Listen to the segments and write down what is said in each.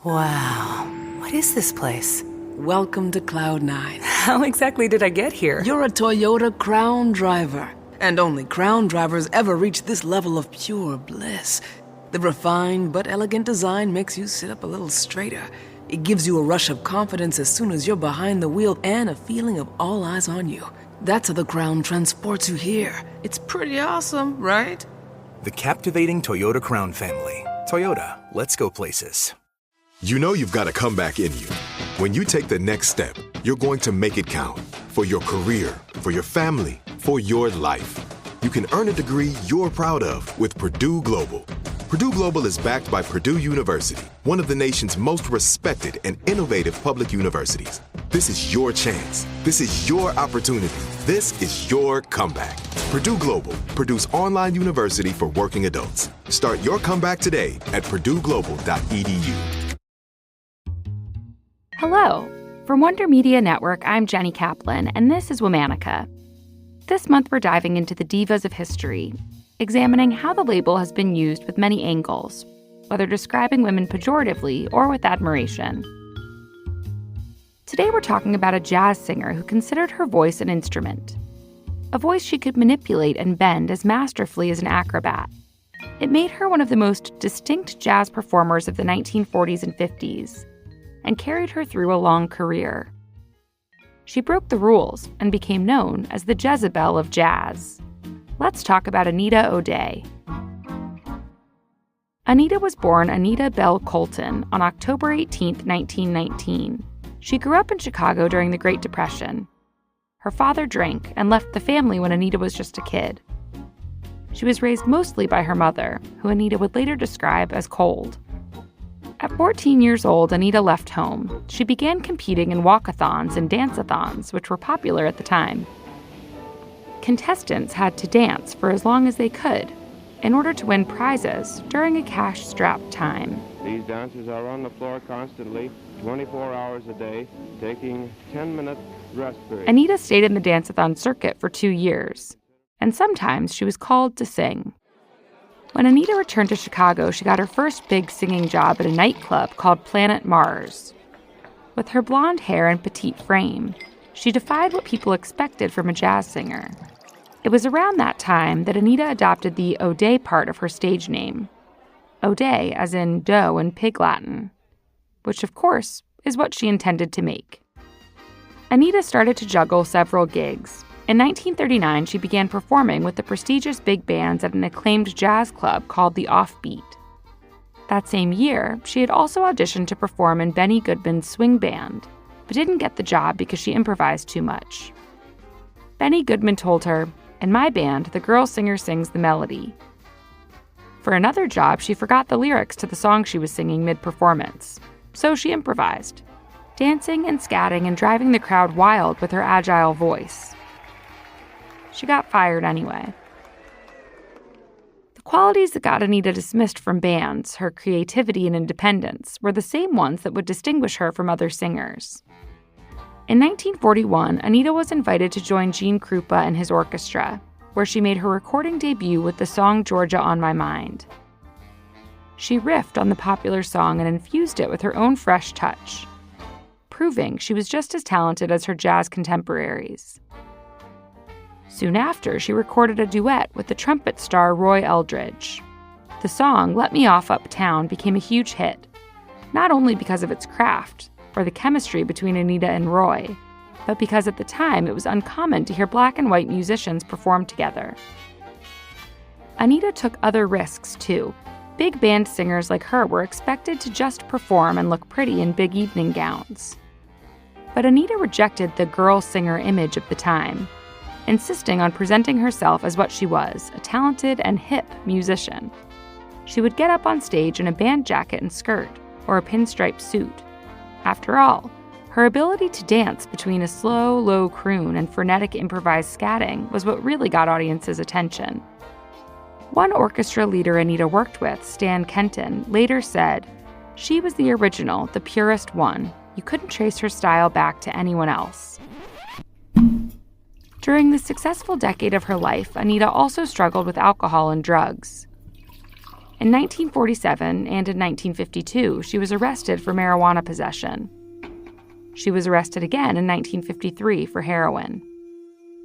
Wow. What is this place? Welcome to Cloud 9. How exactly did I get here? You're a Toyota Crown driver. And only Crown drivers ever reach this level of pure bliss. The refined but elegant design makes you sit up a little straighter. It gives you a rush of confidence as soon as you're behind the wheel and a feeling of all eyes on you. That's how the Crown transports you here. It's pretty awesome, right? The captivating Toyota Crown family. Toyota, let's go places. You know you've got a comeback in you. When you take the next step, you're going to make it count. For your career, for your family, for your life. You can earn a degree you're proud of with Purdue Global. Purdue Global is backed by Purdue University, one of the nation's most respected and innovative public universities. This is your chance. This is your opportunity. This is your comeback. Purdue Global, Purdue's online university for working adults. Start your comeback today at purdueglobal.edu. Hello. From Wonder Media Network, I'm Jenny Kaplan, and this is Womanica. This month, we're diving into the Divas of history, examining how the label has been used with many angles, whether describing women pejoratively or with admiration. Today, we're talking about a jazz singer who considered her voice an instrument, a voice she could manipulate and bend as masterfully as an acrobat. It made her one of the most distinct jazz performers of the 1940s and 50s, and carried her through a long career. She broke the rules and became known as the Jezebel of Jazz. Let's talk about Anita O'Day. Anita was born Anita Bell Colton on October 18, 1919. She grew up in Chicago during the Great Depression. Her father drank and left the family when Anita was just a kid. She was raised mostly by her mother, who Anita would later describe as cold. At 14 years old, Anita left home. She began competing in walkathons and dance-a-thons, which were popular at the time. Contestants had to dance for as long as they could in order to win prizes during a cash-strapped time. These dancers are on the floor constantly, 24 hours a day, taking 10-minute rest periods. Anita stayed in the dance-a-thon circuit for 2 years, and sometimes she was called to sing. When Anita returned to Chicago, she got her first big singing job at a nightclub called Planet Mars. With her blonde hair and petite frame, she defied what people expected from a jazz singer. It was around that time that Anita adopted the O'Day part of her stage name. O'Day as in dough in Pig Latin, which of course is what she intended to make. Anita started to juggle several gigs. In 1939, she began performing with the prestigious big bands at an acclaimed jazz club called the Offbeat. That same year, she had also auditioned to perform in Benny Goodman's swing band, but didn't get the job because she improvised too much. Benny Goodman told her, "In my band, the girl singer sings the melody." For another job, she forgot the lyrics to the song she was singing mid-performance, so she improvised, dancing and scatting and driving the crowd wild with her agile voice. She got fired anyway. The qualities that got Anita dismissed from bands, her creativity and independence, were the same ones that would distinguish her from other singers. In 1941, Anita was invited to join Gene Krupa and his orchestra, where she made her recording debut with the song Georgia on My Mind. She riffed on the popular song and infused it with her own fresh touch, proving she was just as talented as her jazz contemporaries. Soon after, she recorded a duet with the trumpet star Roy Eldridge. The song, Let Me Off Uptown, became a huge hit, not only because of its craft, or the chemistry between Anita and Roy, but because at the time it was uncommon to hear black and white musicians perform together. Anita took other risks, too. Big band singers like her were expected to just perform and look pretty in big evening gowns. But Anita rejected the girl singer image of the time, insisting on presenting herself as what she was, a talented and hip musician. She would get up on stage in a band jacket and skirt, or a pinstripe suit. After all, her ability to dance between a slow, low croon and frenetic improvised scatting was what really got audiences' attention. One orchestra leader Anita worked with, Stan Kenton, later said, "She was the original, the purest one. You couldn't trace her style back to anyone else." During the successful decade of her life, Anita also struggled with alcohol and drugs. In 1947 and in 1952, she was arrested for marijuana possession. She was arrested again in 1953 for heroin.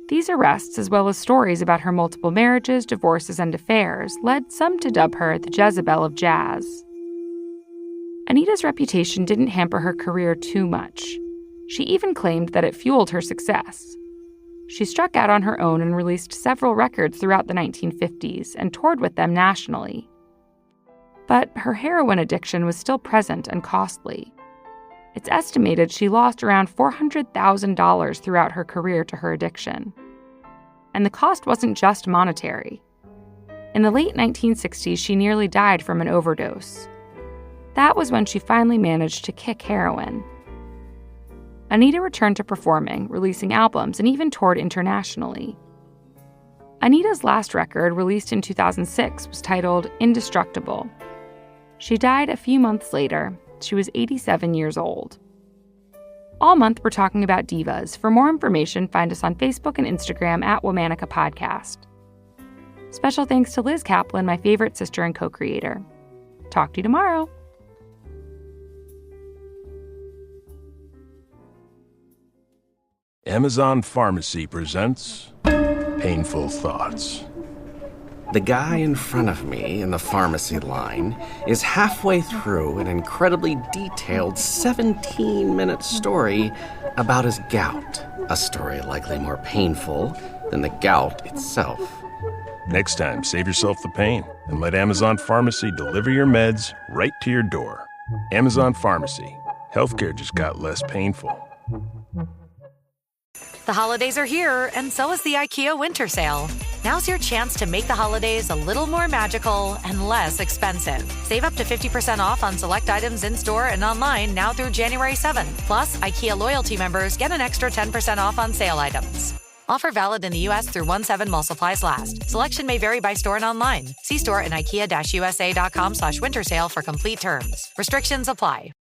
These arrests, as well as stories about her multiple marriages, divorces, and affairs, led some to dub her the Jezebel of Jazz. Anita's reputation didn't hamper her career too much. She even claimed that it fueled her success. She struck out on her own and released several records throughout the 1950s and toured with them nationally. But her heroin addiction was still present and costly. It's estimated she lost around $400,000 throughout her career to her addiction. And the cost wasn't just monetary. In the late 1960s, she nearly died from an overdose. That was when she finally managed to kick heroin. Anita returned to performing, releasing albums, and even toured internationally. Anita's last record, released in 2006, was titled Indestructible. She died a few months later. She was 87 years old. All month, we're talking about divas. For more information, find us on Facebook and Instagram at Womanica Podcast. Special thanks to Liz Kaplan, my favorite sister and co-creator. Talk to you tomorrow. Amazon Pharmacy presents Painful Thoughts. The guy in front of me in the pharmacy line is halfway through an incredibly detailed 17-minute story about his gout, a story likely more painful than the gout itself. Next time, save yourself the pain and let Amazon Pharmacy deliver your meds right to your door. Amazon Pharmacy. Healthcare just got less painful. The holidays are here, and so is the IKEA winter sale. Now's your chance to make the holidays a little more magical and less expensive. Save up to 50% off on select items in-store and online now through January 7th. Plus, IKEA loyalty members get an extra 10% off on sale items. Offer valid in the U.S. through 1/7 while supplies last. Selection may vary by store and online. See store and IKEA-USA.com/winter sale for complete terms. Restrictions apply.